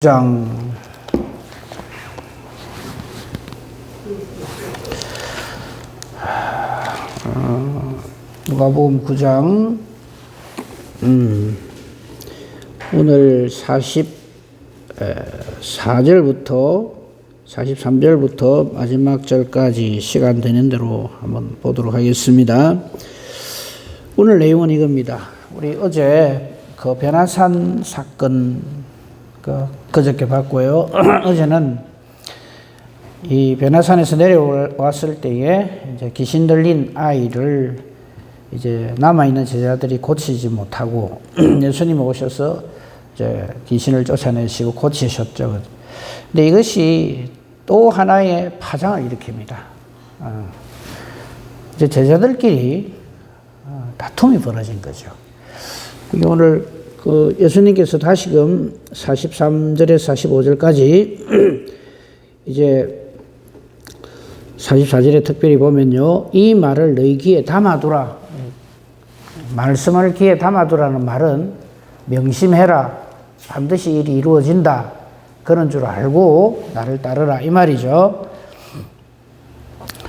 9장 누가복음 9장 오늘 44절부터 43절부터 마지막 절까지 시간 되는 대로 한번 보도록 하겠습니다. 오늘 내용은 이겁니다. 우리 어제 그 변화산 사건 그저께 봤고요. 어제는 이 변화산에서 내려왔을 때에 이제 귀신 들린 아이를 이제 남아있는 제자들이 고치지 못하고 예수님 오셔서 이제 귀신을 쫓아내시고 고치셨죠. 근데 이것이 또 하나의 파장을 일으킵니다. 이제 제자들끼리 다툼이 벌어진 거죠. 오늘 그 예수님께서 다시금 43절에서 45절까지 이제 44절에 특별히 보면요. 이 말을 너희 귀에 담아두라. 말씀을 귀에 담아두라는 말은 명심해라. 반드시 일이 이루어진다. 그런 줄 알고 나를 따르라. 이 말이죠.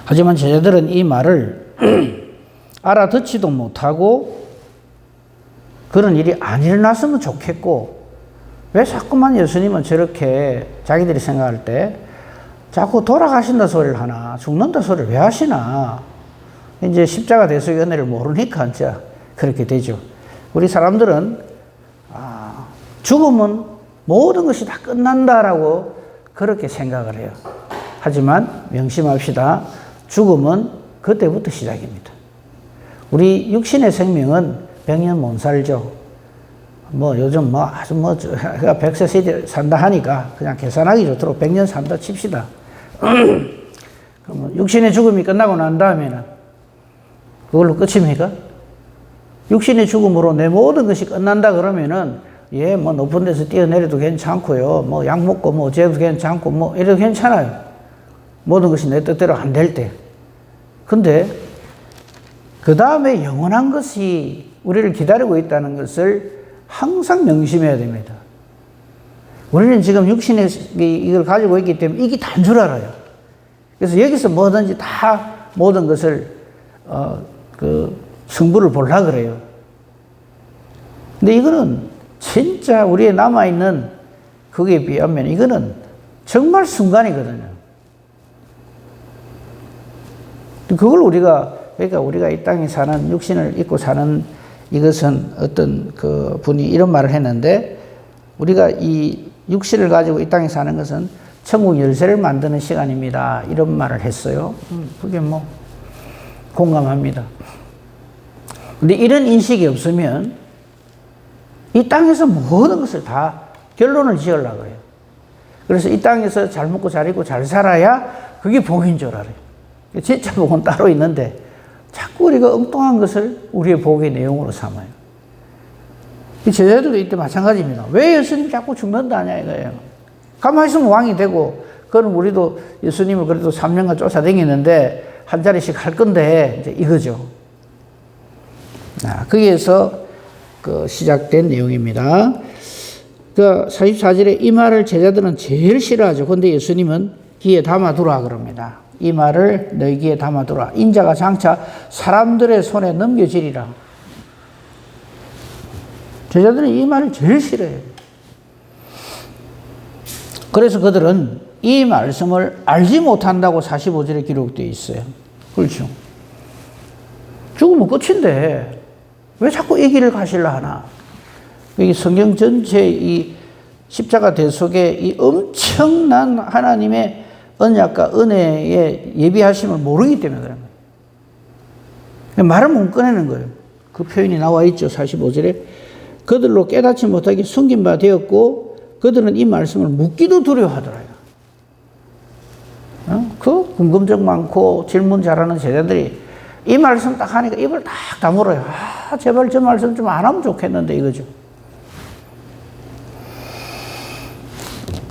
하지만 제자들은 이 말을 알아듣지도 못하고 그런 일이 안 일어났으면 좋겠고, 왜 자꾸만 예수님은 저렇게 자기들이 생각할 때 자꾸 돌아가신다 소리를 하나, 죽는다 소리를 왜 하시나. 이제 십자가 대속의 은혜를 모르니까 이제 그렇게 되죠. 우리 사람들은 죽으면 모든 것이 다 끝난다라고 그렇게 생각을 해요. 하지만 명심합시다. 죽음은 그때부터 시작입니다. 우리 육신의 생명은 100년 못 살죠. 요즘 아주 100세 세대 산다 하니까 그냥 계산하기 좋도록 100년 산다 칩시다. 그러면 육신의 죽음이 끝나고 난 다음에는 그걸로 끝입니까? 육신의 죽음으로 내 모든 것이 끝난다 그러면은 높은 데서 뛰어내려도 괜찮고요. 약 먹고 어째도 괜찮고 이래도 괜찮아요. 모든 것이 내 뜻대로 안 될 때. 근데 그 다음에 영원한 것이 우리를 기다리고 있다는 것을 항상 명심해야 됩니다. 우리는 지금 육신의 이걸 가지고 있기 때문에 이게 다인 줄 알아요. 그래서 여기서 뭐든지 다 모든 것을 승부를 보려고 그래요. 근데 이거는 진짜 우리의 남아있는 거기에 비하면 이거는 정말 순간이거든요. 그걸 그러니까 우리가 이 땅에 사는 육신을 입고 사는 이것은 어떤 그 분이 이런 말을 했는데, 우리가 이 육신을 가지고 이 땅에 사는 것은 천국 열쇠를 만드는 시간입니다. 이런 말을 했어요. 그게 공감합니다. 근데 이런 인식이 없으면 이 땅에서 모든 것을 다 결론을 지으려고 해요. 그래서 이 땅에서 잘 먹고 잘 입고 잘 살아야 그게 복인 줄 알아요. 진짜 복은 따로 있는데 자꾸 우리가 엉뚱한 것을 우리의 복의 내용으로 삼아요. 제자들도 이때 마찬가지입니다. 왜 예수님 자꾸 죽는다 하냐 이거예요. 가만히 있으면 왕이 되고, 그럼 우리도 예수님을 그래도 3년간 쫓아다니는데 한 자리씩 할 건데 이제 이거죠. 거기에서 시작된 내용입니다. 44절에 이 말을 제자들은 제일 싫어하죠. 그런데 예수님은 귀에 담아두라 그럽니다. 이 말을 너희 귀에 담아두라. 인자가 장차 사람들의 손에 넘겨지리라. 제자들은 이 말을 제일 싫어해요. 그래서 그들은 이 말씀을 알지 못한다고 45절에 기록되어 있어요. 그렇죠. 죽으면 끝인데 왜 자꾸 이 길을 가시려 하나. 여기 성경 전체 이 십자가 대속의 이 엄청난 하나님의 언약과 은혜의 예비하심을 모르기 때문에 그런 거예요. 말을 못 꺼내는 거예요. 그 표현이 나와 있죠. 45절에. 그들로 깨닫지 못하게 숨긴 바 되었고 그들은 이 말씀을 묻기도 두려워하더라요. 그 궁금증 많고 질문 잘하는 제자들이 이 말씀 딱 하니까 입을 딱 다물어요. 제발 저 말씀 좀 안 하면 좋겠는데 이거죠.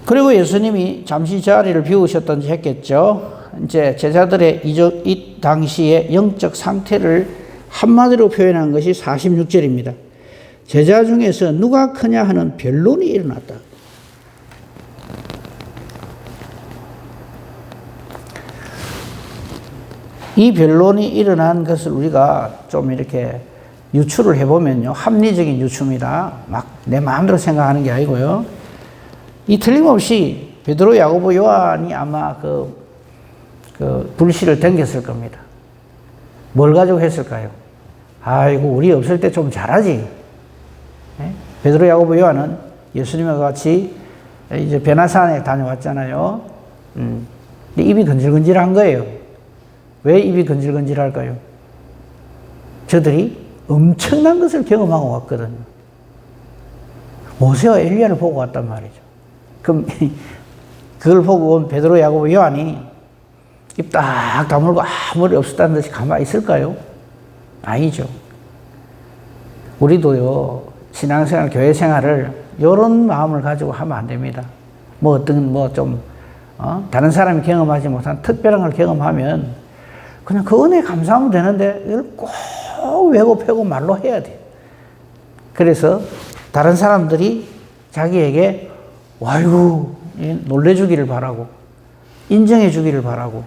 그리고 예수님이 잠시 자리를 비우셨던지 했겠죠. 이제 제자들의 이 당시의 영적 상태를 한마디로 표현한 것이 46절입니다. 제자 중에서 누가 크냐 하는 변론이 일어났다. 이 변론이 일어난 것을 우리가 좀 이렇게 유추를 해보면요. 합리적인 유추입니다. 막 내 마음대로 생각하는 게 아니고요. 이 틀림없이 베드로, 야고보, 요한이 아마 그 불씨를 댕겼을 겁니다. 뭘 가지고 했을까요? 아이고, 우리 없을 때 좀 잘하지. 네? 베드로, 야고보, 요한은 예수님과 같이 이제 베나산에 다녀왔잖아요. 근데 입이 건질건질한 거예요. 왜 입이 건질건질할까요? 저들이 엄청난 것을 경험하고 왔거든요. 모세와 엘리야를 보고 왔단 말이죠. 그럼 그걸 보고 온 베드로, 야고보, 요한이 입 딱 다물고 아무리 없었다는 듯이 가만히 있을까요? 아니죠. 우리도요, 신앙생활, 교회생활을 이런 마음을 가지고 하면 안 됩니다. 뭐 어떤 다른 사람이 경험하지 못한 특별한 걸 경험하면 그냥 그 은혜에 감사하면 되는데 이걸 꼭 외고 펴고 말로 해야 돼요. 그래서 다른 사람들이 자기에게 와이고 놀래주기를 바라고 인정해 주기를 바라고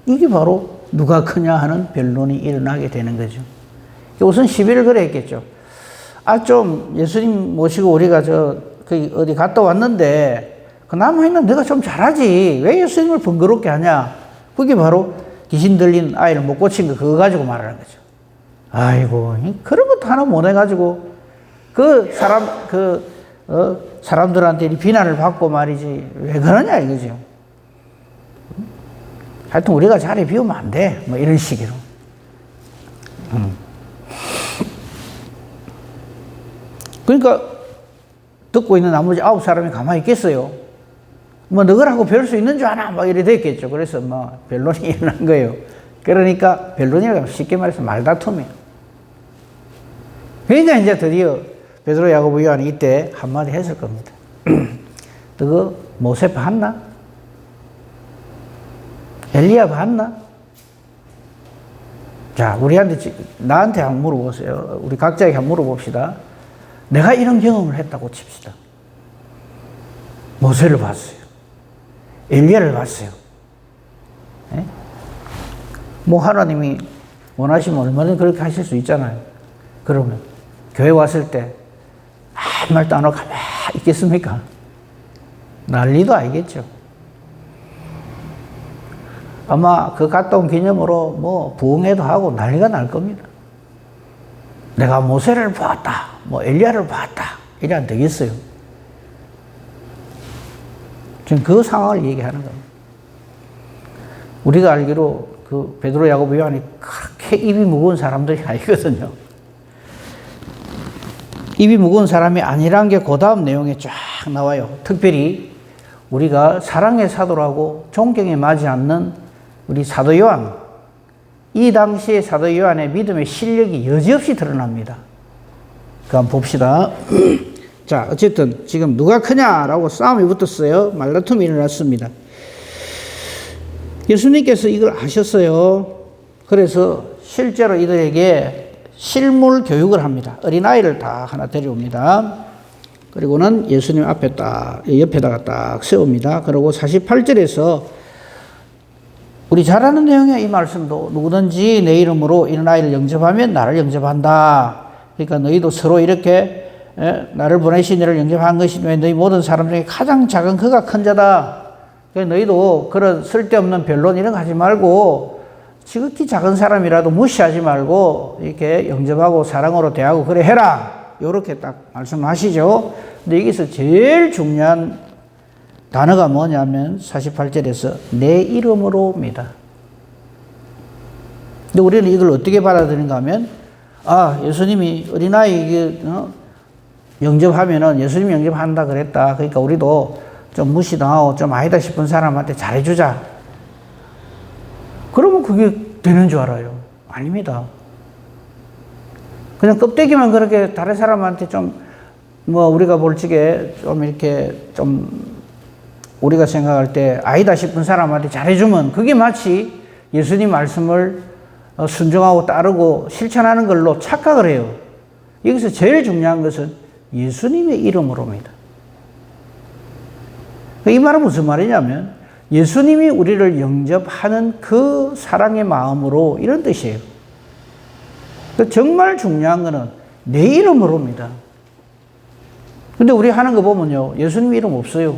이게 바로 누가 크냐 하는 변론이 일어나게 되는 거죠. 우선 시비를 그래 했겠죠. 좀 예수님 모시고 우리가 어디 갔다 왔는데 그 남아있는 너가 좀 잘하지. 왜 예수님을 번거롭게 하냐. 그게 바로 귀신 들린 아이를 못 고친 거 그거 가지고 말하는 거죠. 아이고, 그런 것도 하나 못 해가지고 사람들한테 비난을 받고 말이지. 왜 그러냐 이거죠. 하여튼 우리가 자리 비우면 안 돼. 뭐 이런 식으로. 그러니까 듣고 있는 나머지 9사람이 가만히 있겠어요. 뭐 너희라고 배울 수 있는 줄 아나? 막 이래 됐겠죠. 그래서 뭐 변론이 일어난 거예요. 그러니까 변론이라고 쉽게 말해서 말다툼이에요. 그러니까 이제 드디어 베드로, 야고보, 요한이 이때 한마디 했을 겁니다. 너그 모세 봤나? 엘리야 봤나? 자, 나한테 한번 물어보세요. 우리 각자에게 한번 물어봅시다. 내가 이런 경험을 했다고 칩시다. 모세를 봤어요. 엘리야를 봤어요. 네? 뭐 하나님이 원하시면 얼마든지 그렇게 하실 수 있잖아요. 그러면 교회 왔을 때 아무 말도 안 하고 가만히 있겠습니까? 난리도 아니겠죠. 아마 그 갔다 온 기념으로 뭐 부흥회도 하고 난리가 날 겁니다. 내가 모세를 보았다. 뭐 엘리야를 보았다. 이래 안 되겠어요. 지금 그 상황을 얘기하는 겁니다. 우리가 알기로 그 베드로, 야고보, 요한이 그렇게 입이 무거운 사람들이 아니거든요. 입이 무거운 사람이 아니란 게 그 다음 내용에 쫙 나와요. 특별히 우리가 사랑의 사도라고 존경에 맞지 않는 우리 사도 요한, 이 당시에 사도 요한의 믿음의 실력이 여지없이 드러납니다. 그 한번 봅시다. 자, 어쨌든 지금 누가 크냐라고 싸움이 붙었어요. 말다툼이 일어났습니다. 예수님께서 이걸 아셨어요. 그래서 실제로 이들에게 실물 교육을 합니다. 어린아이를 다 하나 데려옵니다. 그리고는 예수님 앞에 옆에다가 딱 세웁니다. 그리고 48절에서 우리 잘 아는 내용이야, 이 말씀도. 누구든지 내 이름으로 이런 아이를 영접하면 나를 영접한다. 그러니까 너희도 서로 이렇게 나를 보내신 이를 영접한 것이 왜 너희 모든 사람 중에 가장 작은 그가 큰 자다. 그러니까 너희도 그런 쓸데없는 변론 이런 거 하지 말고 지극히 작은 사람이라도 무시하지 말고 이렇게 영접하고 사랑으로 대하고 그래 해라. 이렇게 딱 말씀하시죠. 근데 여기서 제일 중요한 단어가 뭐냐면 48절에서 내 이름으로입니다. 근데 우리는 이걸 어떻게 받아들인가 하면 예수님이 어린아이 영접하면은 예수님이 영접한다 그랬다. 그러니까 우리도 좀 무시당하고 좀 아니다 싶은 사람한테 잘해주자. 그러면 그게 되는 줄 알아요. 아닙니다. 그냥 껍데기만 그렇게 다른 사람한테 우리가 볼 적에 우리가 생각할 때 아니다 싶은 사람한테 잘해주면 그게 마치 예수님 말씀을 순종하고 따르고 실천하는 걸로 착각을 해요. 여기서 제일 중요한 것은 예수님의 이름으로입니다. 이 말은 무슨 말이냐면 예수님이 우리를 영접하는 그 사랑의 마음으로 이런 뜻이에요. 정말 중요한 거는 내 이름으로입니다. 근데 우리 하는 거 보면요, 예수님 이름 없어요.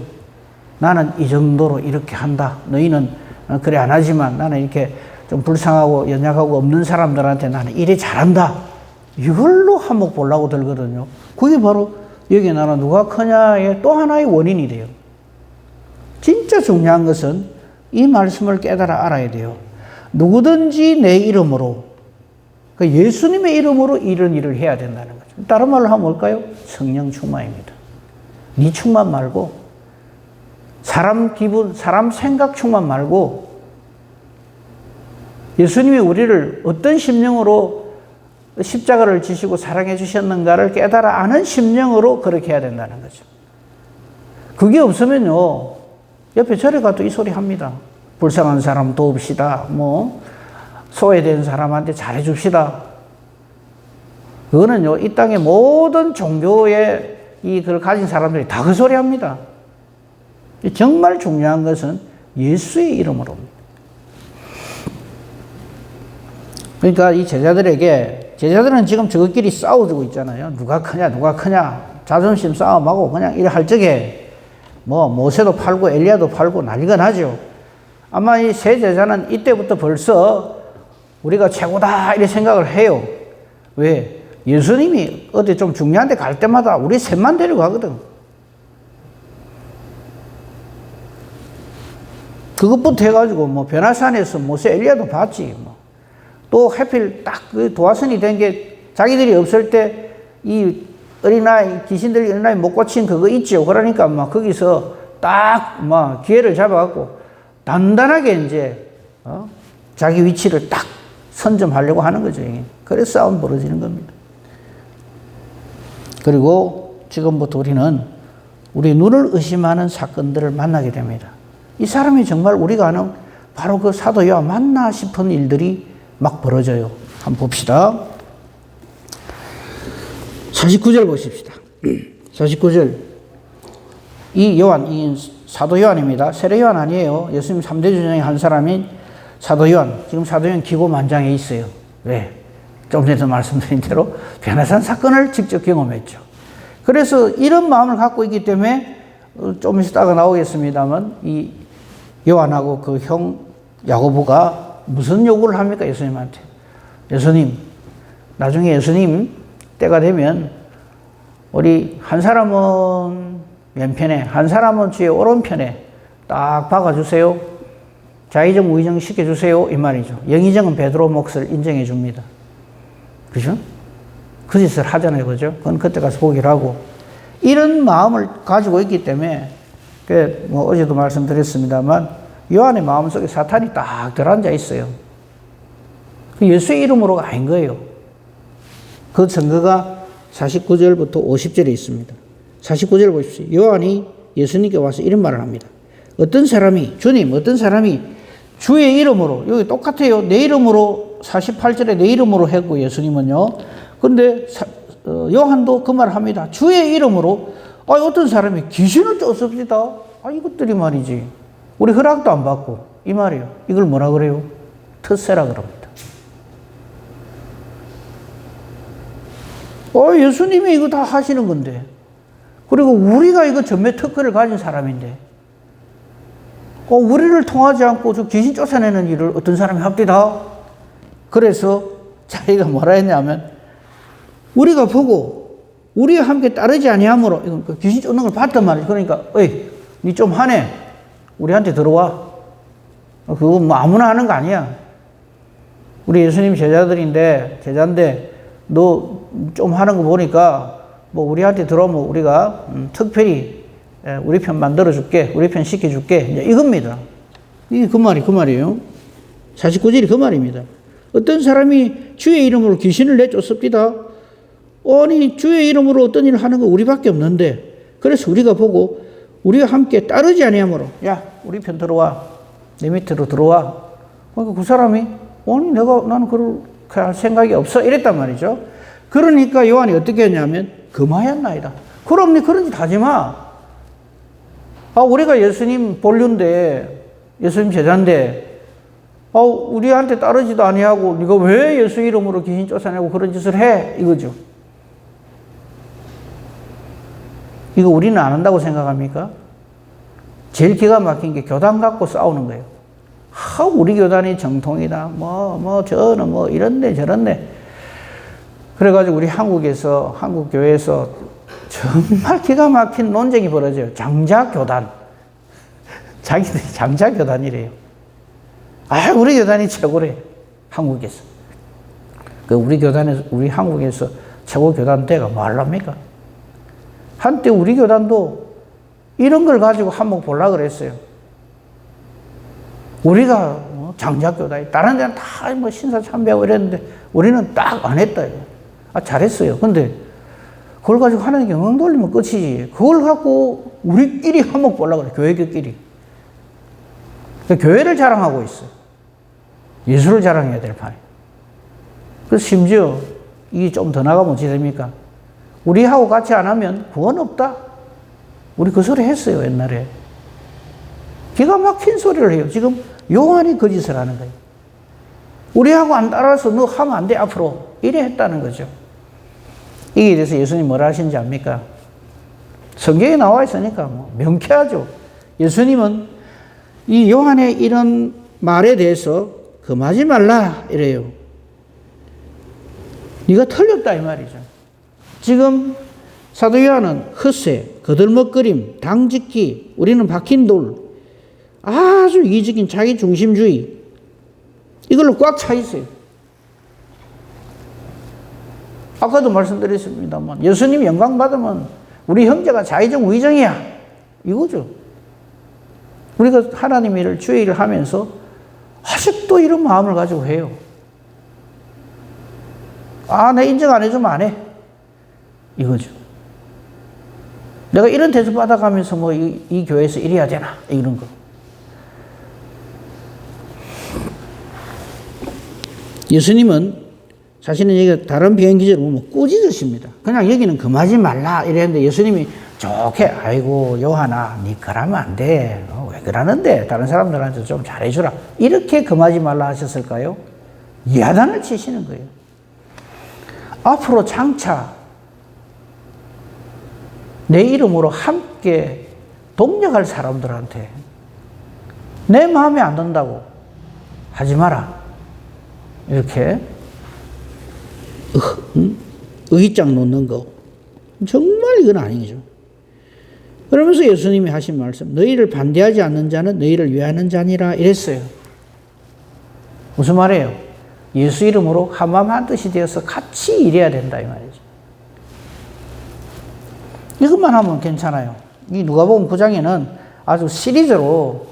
나는 이 정도로 이렇게 한다. 너희는 그래 안 하지만 나는 이렇게 좀 불쌍하고 연약하고 없는 사람들한테 나는 이래 잘한다. 이걸로 한몫 보려고 들거든요. 그게 바로 여기 나는 누가 크냐의 또 하나의 원인이 돼요. 진짜 중요한 것은 이 말씀을 깨달아 알아야 돼요. 누구든지 내 이름으로, 예수님의 이름으로 이런 일을 해야 된다는 거죠. 다른 말로 하면 뭘까요? 성령 충만입니다. 네 충만 말고, 사람 기분, 사람 생각 충만 말고, 예수님이 우리를 어떤 심령으로 십자가를 지시고 사랑해 주셨는가를 깨달아 아는 심령으로 그렇게 해야 된다는 거죠. 그게 없으면요, 옆에 절에 가도 이 소리 합니다. 불쌍한 사람 도웁시다. 소외된 사람한테 잘해줍시다. 그거는요, 이 땅의 모든 종교의 그걸 가진 사람들이 다 그 소리 합니다. 정말 중요한 것은 예수의 이름으로입니다. 그러니까 이 제자들은 지금 저것끼리 싸우고 있잖아요. 누가 크냐. 자존심 싸움하고 그냥 이래 할 적에 모세도 팔고 엘리야도 팔고 난리가 나죠. 아마 이 세 제자는 이때부터 벌써 우리가 최고다 이렇게 생각을 해요. 왜? 예수님이 어디 좀 중요한 데 갈 때마다 우리 셋만 데려가거든. 그것부터 해가지고 변화산에서 모세 엘리야도 봤지. 또 하필 딱 그 도화선이 된 게 자기들이 없을 때 이 어린아이, 귀신들이 어린아이 못 고친 그거 있죠. 그러니까 거기서 딱 기회를 잡아갖고 단단하게 이제 자기 위치를 딱 선점하려고 하는 거죠. 그래서 싸움 벌어지는 겁니다. 그리고 지금부터 우리는 우리 눈을 의심하는 사건들을 만나게 됩니다. 이 사람이 정말 우리가 아는 바로 그 사도 요한 맞나 싶은 일들이 막 벌어져요. 한번 봅시다. 49절 보십시다. 49절. 이 사도 요한입니다. 세례 요한 아니에요. 예수님 3대 주장의 한 사람인 사도 요한. 지금 사도 요한 기고만장해 있어요. 왜? 좀 전에 말씀드린 대로 변화산 사건을 직접 경험했죠. 그래서 이런 마음을 갖고 있기 때문에 좀 있다가 나오겠습니다만 이 요한하고 그 형 야고보가 무슨 요구를 합니까? 예수님한테. 예수님, 나중에 예수님 때가 되면 우리 한 사람은 왼편에 한 사람은 주의 오른편에 딱 박아주세요. 자의정 우의정 시켜주세요. 이 말이죠. 영의정은 베드로 몫을 인정해 줍니다. 그죠? 그 짓을 하잖아요. 그죠? 그건 그때 가서 보기로 하고. 이런 마음을 가지고 있기 때문에, 어제도 말씀드렸습니다만, 요한의 마음속에 사탄이 딱 들어앉아 있어요. 예수의 이름으로가 아닌 거예요. 그 증거가 49절부터 50절에 있습니다. 49절 보십시오. 요한이 예수님께 와서 이런 말을 합니다. 어떤 사람이 주의 이름으로, 여기 똑같아요. 내 이름으로, 48절에 내 이름으로 했고, 예수님은요. 근데 요한도 그 말을 합니다. 주의 이름으로, 어떤 사람이 귀신을 쫓습니다. 이것들이 말이지. 우리 허락도 안 받고, 이 말이에요. 이걸 뭐라 그래요? 텃세라 그럽니다. 예수님이 이거 다 하시는 건데. 그리고 우리가 이거 전매 특권을 가진 사람인데. 우리를 통하지 않고 저 귀신 쫓아내는 일을 어떤 사람이 합디다. 그래서 자기가 뭐라 했냐면, 우리가 보고 우리와 함께 따르지 아니하므로, 이건 귀신 쫓는 걸 봤단 말이에요. 그러니까, 니 좀 하네. 우리한테 들어와. 그거 아무나 하는 거 아니야. 우리 예수님 제자인데 너 좀 하는 거 보니까 우리한테 들어오면 우리가 특별히 우리 편 만들어줄게. 우리 편 시켜줄게. 이제 이겁니다. 이게 그 말이에요. 49절이 그 말입니다. 어떤 사람이 주의 이름으로 귀신을 내쫓습니다. 아니, 주의 이름으로 어떤 일을 하는 거 우리밖에 없는데. 그래서 우리가 보고 우리와 함께 따르지 아니하므로, 야, 우리 편 들어와. 내 밑으로 들어와. 그러니까 그 사람이, 나는 그렇게 할 생각이 없어. 이랬단 말이죠. 그러니까 요한이 어떻게 했냐면, 금하였나이다. 그럼 니 그런 짓 하지 마. 우리가 예수님 본류인데, 예수님 제자인데, 우리한테 따르지도 아니하고 네가 왜 예수 이름으로 귀신 쫓아내고 그런 짓을 해? 이거죠. 이거 우리는 안 한다고 생각합니까? 제일 기가 막힌 게 교단 갖고 싸우는 거예요. 우리 교단이 정통이다. 저는 이런데 저런데. 그래가지고 우리 한국에서, 한국교회에서 정말 기가 막힌 논쟁이 벌어져요. 장자교단. 자기들이 장자교단이래요. 우리 교단이 최고래. 한국에서. 우리 한국에서 최고 교단대가 뭐하랍니까? 한때 우리 교단도 이런 걸 가지고 한몫 보려고 그랬어요. 우리가 장자교단이, 다른 데는 다 신사참배하고 이랬는데 우리는 딱 안 했다. 잘했어요. 근데 그걸 가지고 하나님께 영광 돌리면 끝이지. 그걸 갖고 우리끼리 한몫 보려고 그래. 교회끼리. 교회를 자랑하고 있어요. 예수를 자랑해야 될 판에. 그래서 심지어 이게 좀 더 나가면 어찌 됩니까? 우리하고 같이 안 하면 구원 없다. 우리 그 소리 했어요, 옛날에. 기가 막힌 소리를 해요. 지금 요한이 그 짓을 하는 거예요. 우리하고 안 따라서 너 하면 안 돼, 앞으로. 이래 했다는 거죠. 이게 대해서 예수님 뭐라 하신지 압니까? 성경에 나와 있으니까 명쾌하죠. 예수님은 이 요한의 이런 말에 대해서 금하지 말라 이래요. 네가 틀렸다 이 말이죠. 지금 사도 요한은 헛새, 거들먹거림, 당짓기, 우리는 박힌 돌, 아주 이기적인 자기 중심주의, 이걸로 꽉 차 있어요. 아까도 말씀드렸습니다만 예수님 영광 받으면 우리 형제가 자의적 위정이야 이거죠. 우리가 하나님 일을 주의 일을 하면서 아직도 이런 마음을 가지고 해요. 내 인정 안 해주면 안 해 이거죠. 내가 이런 대접 받아가면서 이 교회에서 이래야 되나 이런 거. 예수님은 사실은 여기가 다른 비행기제로 보면 꾸짖으십니다. 그냥 여기는 금하지 말라 이랬는데 예수님이 좋게 아이고 요한아 니 그러면 안 돼. 왜 그러는데 다른 사람들한테 좀 잘해주라. 이렇게 금하지 말라 하셨을까요? 야단을 치시는 거예요. 앞으로 장차 내 이름으로 함께 동력할 사람들한테 내 마음에 안 든다고 하지 마라. 이렇게 의장 놓는 거 정말 이건 아니죠. 그러면서 예수님이 하신 말씀 너희를 반대하지 않는 자는 너희를 위하는 자니라 이랬어요. 무슨 말이에요? 예수 이름으로 한마음 한뜻이 되어서 같이 일해야 된다 이 말이죠. 이것만 하면 괜찮아요. 이 누가복음 9장에는 아주 시리즈로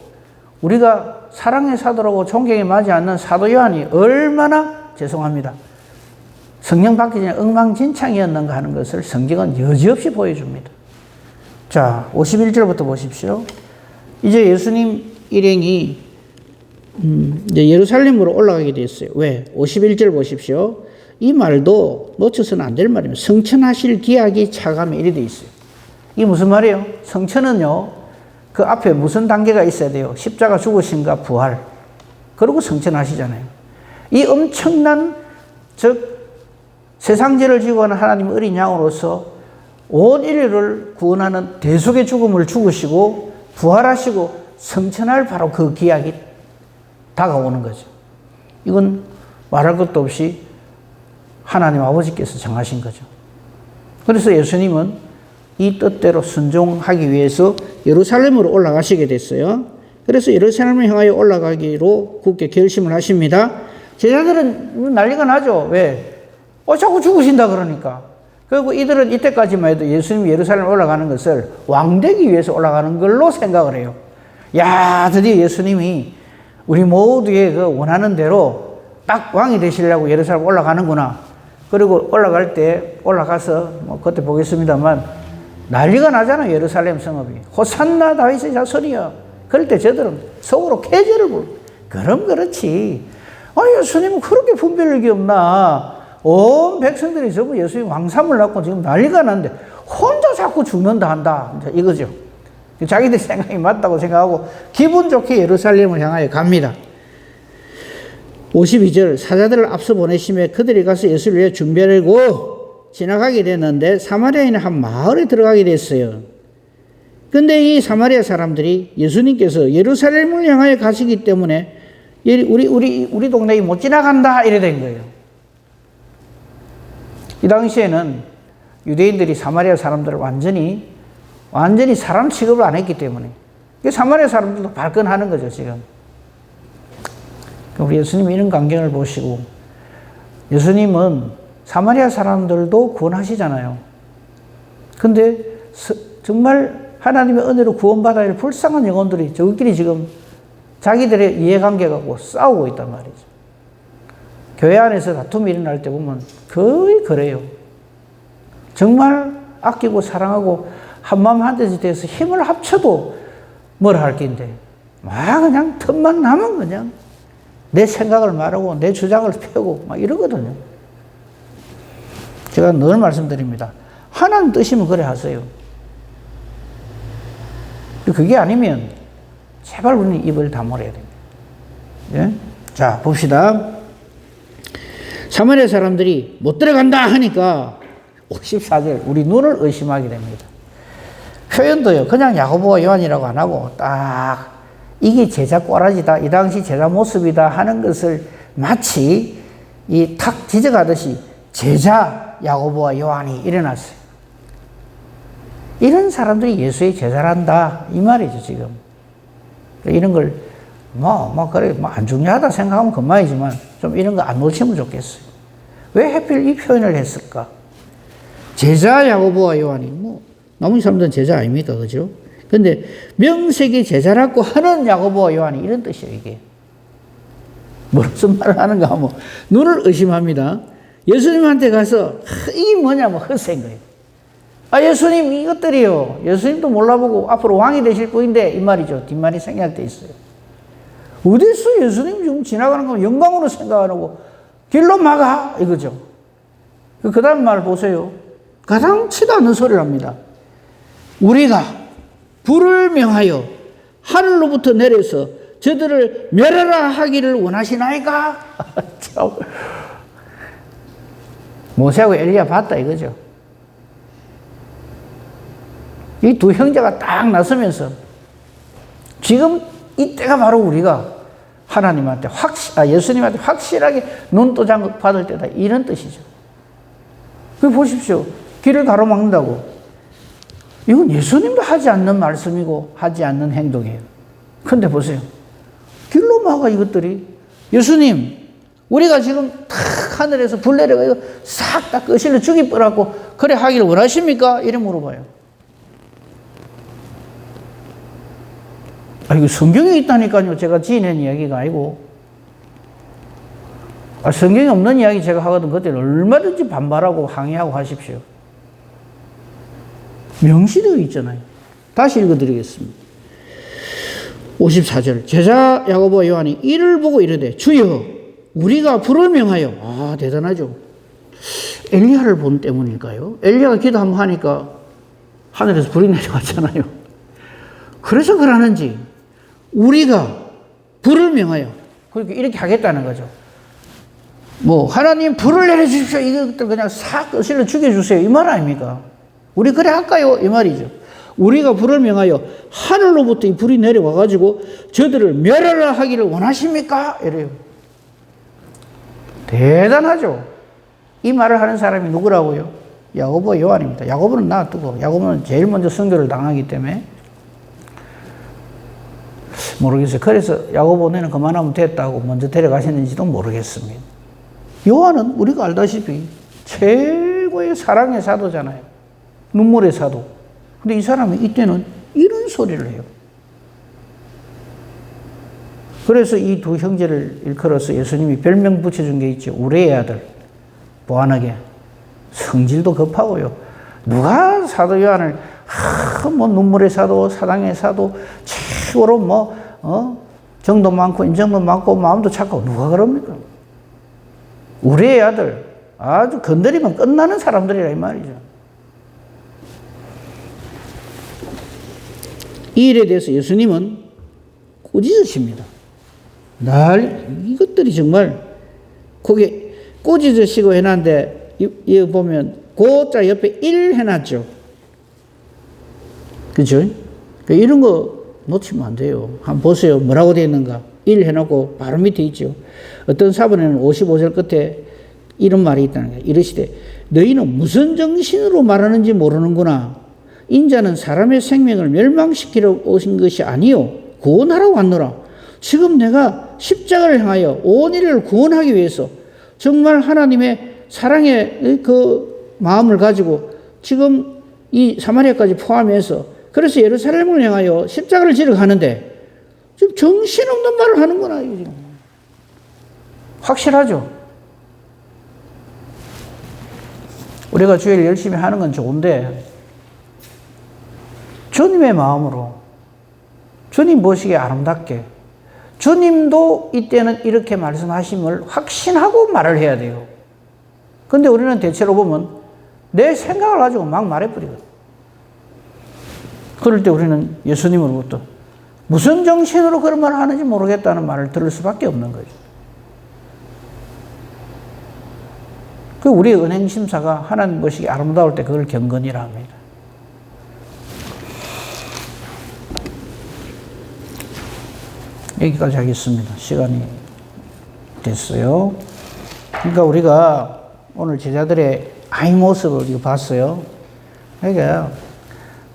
우리가 사랑의 사도라고 존경에 맞지 않는 사도 요한이 얼마나 죄송합니다. 성령 받기 전에 엉망진창이었는가 하는 것을 성경은 여지없이 보여줍니다. 자, 51절부터 보십시오. 이제 예수님 일행이 이제 예루살렘으로 올라가게 됐어요. 왜? 51절 보십시오. 이 말도 놓쳐서는 안 될 말입니다. 성천하실 기약이 차감에 이래 돼 있어요. 이게 무슨 말이에요? 성천은요, 그 앞에 무슨 단계가 있어야 돼요? 십자가 죽으심과 부활. 그리고 성천하시잖아요. 이 엄청난, 즉, 세상죄를 지고 하는 하나님의 어린 양으로서 온 인류를 구원하는 대속의 죽음을 죽으시고 부활하시고 성천할 바로 그 기약이 다가오는 거죠. 이건 말할 것도 없이 하나님 아버지께서 정하신 거죠. 그래서 예수님은 이 뜻대로 순종하기 위해서 예루살렘으로 올라가시게 됐어요. 그래서 예루살렘을 향하여 올라가기로 굳게 결심을 하십니다. 제자들은 난리가 나죠. 왜? 자꾸 죽으신다 그러니까. 그리고 이들은 이때까지만 해도 예수님이 예루살렘 올라가는 것을 왕되기 위해서 올라가는 걸로 생각을 해요. 야, 드디어 예수님이 우리 모두의 그 원하는 대로 딱 왕이 되시려고 예루살렘 올라가는구나. 그리고 올라갈 때 올라가서 그때 보겠습니다만 난리가 나잖아요. 예루살렘 성읍이. 호산나 다윗의 자손이여. 그럴 때 저들은 속으로 쾌재를 부르고. 그럼 그렇지. 예수님은 그렇게 분별력이 없나. 온 백성들이 전부 예수님 왕삼을 낳고 지금 난리가 났는데 혼자 자꾸 죽는다 한다. 이거죠. 자기들 생각이 맞다고 생각하고 기분 좋게 예루살렘을 향하여 갑니다. 52절 사자들을 앞서 보내심에 그들이 가서 예수를 위해 준비하려고 지나가게 됐는데 사마리아에 있는 한 마을에 들어가게 됐어요. 근데 이 사마리아 사람들이 예수님께서 예루살렘을 향하여 가시기 때문에 우리 동네에 못 지나간다 이래 된 거예요. 이 당시에는 유대인들이 사마리아 사람들을 완전히 사람 취급을 안 했기 때문에 사마리아 사람들도 발끈하는 거죠 지금. 우리 예수님이 이런 광경을 보시고 예수님은 사마리아 사람들도 구원하시잖아요. 근데 정말 하나님의 은혜로 구원받아야 할 불쌍한 영혼들이 저끼리 지금 자기들의 이해관계가 싸우고 있단 말이죠. 교회 안에서 다툼이 일어날 때 보면 거의 그래요. 정말 아끼고 사랑하고 한마음 한뜻이 돼서 힘을 합쳐도 뭐라 할 긴데 막 그냥 틈만 나면 그냥 내 생각을 말하고 내 주장을 펴고 막 이러거든요. 제가 늘 말씀드립니다. 하나님 뜻이면 그래 하세요. 그게 아니면 제발 우리는 입을 다물어야 됩니다. 예? 자, 봅시다. 사마리아 사람들이 못 들어간다 하니까 54절 우리 눈을 의심하게 됩니다. 표현도요. 그냥 야고보와 요한이라고 안 하고 딱 이게 제자 꼬라지다. 이 당시 제자 모습이다 하는 것을 마치 이 탁 지적하듯이 제자 야고보와 요한이 일어났어요. 이런 사람들이 예수의 제자란다 이 말이죠 지금. 이런 걸 그래 안 중요하다 생각하면 그만이지만 좀 이런 거 안 놓치면 좋겠어요. 왜 하필 이 표현을 했을까? 제자 야고보와 요한이 나머지 사람들은 제자 아닙니까, 그죠? 근데 명색이 제자라고 하는 야고보와 요한이 이런 뜻이에요 이게. 무슨 말을 하는가 하면 눈을 의심합니다. 예수님한테 가서 이게 뭐냐면 헛된 거예요. 예수님 이것들이요. 예수님도 몰라보고 앞으로 왕이 되실 분인데 이 말이죠. 뒷말이 생략돼 있어요. 어디서 예수님 지금 지나가는 거 영광으로 생각하고 길로 막아 이거죠. 그 다음 말 보세요. 가당치도 않는 소리를 합니다. 우리가 불을 명하여 하늘로부터 내려서 저들을 멸하라 하기를 원하시나이까? 모세하고 엘리야 봤다 이거죠. 이 두 형제가 딱 나서면서 지금 이때가 바로 우리가 하나님한테 예수님한테 확실하게 눈도장 받을 때다 이런 뜻이죠. 그 보십시오. 길을 가로막는다고. 이건 예수님도 하지 않는 말씀이고 하지 않는 행동이에요. 그런데 보세요. 길로 막아 이것들이. 예수님 우리가 지금 탁 하늘에서 불 내려가 싹 다 끄실러 죽이 뻔하고 그래 하기를 원하십니까? 이래 물어봐요. 이거 성경에 있다니까요. 제가 지어낸 이야기가 아니고. 성경에 없는 이야기 제가 하거든. 그때는 얼마든지 반발하고 항의하고 하십시오. 명시되어 있잖아요. 다시 읽어드리겠습니다. 54절 제자 야고보와 요한이 이를 보고 이르되 주여 우리가 불을 명하여 대단하죠. 엘리야를 본 때문일까요? 엘리야가 기도 한번 하니까 하늘에서 불이 내려왔잖아요. 그래서 그러는지 우리가 불을 명하여 그렇게 이렇게 하겠다는 거죠. 하나님 불을 내려주십시오. 이것들 그냥 싹 거실러 죽여주세요. 이 말 아닙니까? 우리 그래 할까요? 이 말이죠. 우리가 불을 명하여 하늘로부터 이 불이 내려와가지고 저들을 멸하라 하기를 원하십니까? 이래요. 대단하죠. 이 말을 하는 사람이 누구라고요? 야고보 요한입니다. 야고보는 놔두고 야고보는 제일 먼저 순교를 당하기 때문에 모르겠어요. 그래서 야고보 너는 그만하면 됐다고 먼저 데려가셨는지도 모르겠습니다. 요한은 우리가 알다시피 최고의 사랑의 사도잖아요. 눈물의 사도. 근데 이 사람이 이때는 이런 소리를 해요. 그래서 이 두 형제를 일컬어서 예수님이 별명 붙여준 게 있죠. 우레의 아들. 보안하게. 성질도 급하고요. 누가 사도 요한을 눈물의 사도, 사랑의 사도, 최고로 정도 많고 인정도 많고 마음도 착하고 누가 그럽니까? 우리의 아들. 아주 건드리면 끝나는 사람들이라 이 말이죠. 이 일에 대해서 예수님은 꾸짖으십니다. 이것들이 정말 거기 꾸짖으시고 해놨는데 여기 보면 고자 옆에 1 해놨죠. 그죠? 이런 거 놓치면 안 돼요. 한번 보세요. 뭐라고 되어 있는가. 1 해놓고 바로 밑에 있죠. 어떤 사본에는 55절 끝에 이런 말이 있다는 거예요. 이르시되 너희는 무슨 정신으로 말하는지 모르는구나. 인자는 사람의 생명을 멸망시키러 오신 것이 아니요 구원하러 왔노라. 지금 내가 십자가를 향하여 온 인류를 구원하기 위해서 정말 하나님의 사랑의 그 마음을 가지고 지금 이 사마리아까지 포함해서 그래서 예루살렘을 향하여 십자가를 지러 가는데 좀 정신없는 말을 하는구나. 이거 지금. 확실하죠? 우리가 주일 열심히 하는 건 좋은데 주님의 마음으로 주님 보시기에 아름답게 주님도 이때는 이렇게 말씀하심을 확신하고 말을 해야 돼요. 근데 우리는 대체로 보면 내 생각을 가지고 막 말해버리거든. 그럴 때 우리는 예수님으로부터 무슨 정신으로 그런 말을 하는지 모르겠다는 말을 들을 수밖에 없는 거죠. 그 우리의 은행심사가 하나님 보시기에 아름다울 때 그걸 경건이라 합니다. 여기까지 하겠습니다. 시간이 됐어요. 그러니까 우리가 오늘 제자들의 아이 모습을 우리가 봤어요. 그러니까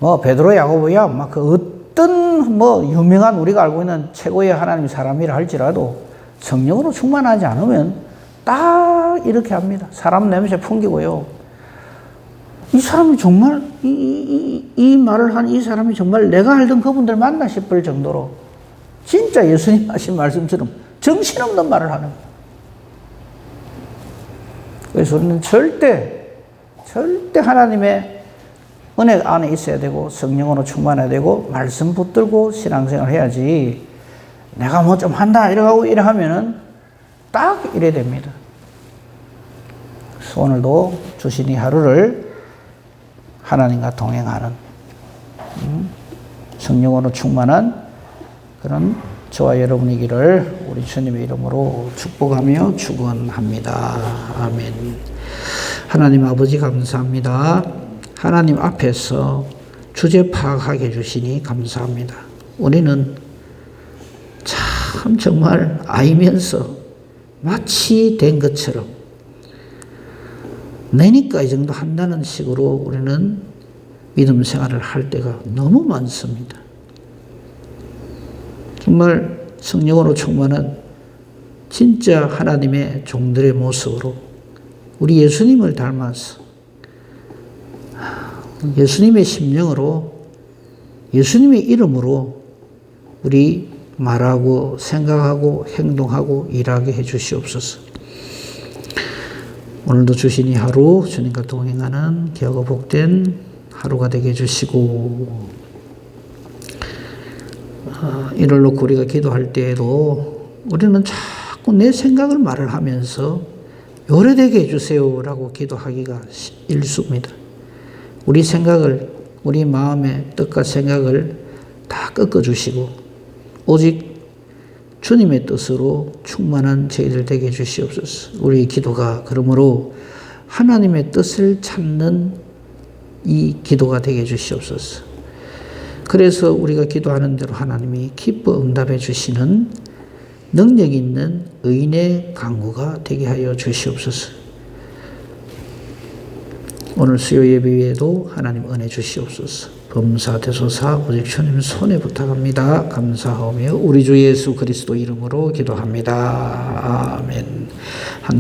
뭐 베드로 야고보야 막 그 어떤 뭐 유명한 우리가 알고 있는 최고의 하나님 사람이라 할지라도 성령으로 충만하지 않으면 딱 이렇게 합니다. 사람 냄새 풍기고요. 이 사람이 정말 이 말을 한 이 사람이 정말 내가 알던 그분들 맞나 싶을 정도로 진짜 예수님 하신 말씀처럼 정신없는 말을 하는 거예요. 그래서 우리는 절대 하나님의 은혜 안에 있어야 되고 성령으로 충만해야 되고 말씀 붙들고 신앙생활 해야지 내가 뭐 좀 한다 이러고 이래 하면은 딱 이래 됩니다. 그래서 오늘도 주신 이 하루를 하나님과 동행하는 성령으로 충만한 그런 저와 여러분이기를 우리 주님의 이름으로 축복하며 축원합니다. 아멘. 하나님 아버지 감사합니다. 하나님 앞에서 주제 파악하게 해주시니 감사합니다. 우리는 참 정말 알면서 마치 된 것처럼 내니까 이 정도 한다는 식으로 우리는 믿음 생활을 할 때가 너무 많습니다. 정말 성령으로 충만한 진짜 하나님의 종들의 모습으로 우리 예수님을 닮아서 예수님의 심령으로 예수님의 이름으로 우리 말하고 생각하고 행동하고 일하게 해 주시옵소서. 오늘도 주신 이 하루 주님과 동행하는 귀하고 복된 하루가 되게 해주시고 이를 놓고 우리가 기도할 때에도 우리는 자꾸 내 생각을 말을 하면서 요래되게 해주세요 라고 기도하기가 일수입니다. 우리 생각을 우리 마음의 뜻과 생각을 다 꺾어주시고 오직 주님의 뜻으로 충만한 저희들 되게 해주시옵소서. 우리 기도가 그러므로 하나님의 뜻을 찾는 이 기도가 되게 해주시옵소서. 그래서 우리가 기도하는 대로 하나님이 기뻐 응답해 주시는 능력 있는 의인의 강구가 되게 하여 주시옵소서. 오늘 수요 예배 외에도 하나님 은혜 주시옵소서. 범사대소사 오직 주님 손에 부탁합니다. 감사하며 우리 주 예수 그리스도 이름으로 기도합니다. 아멘.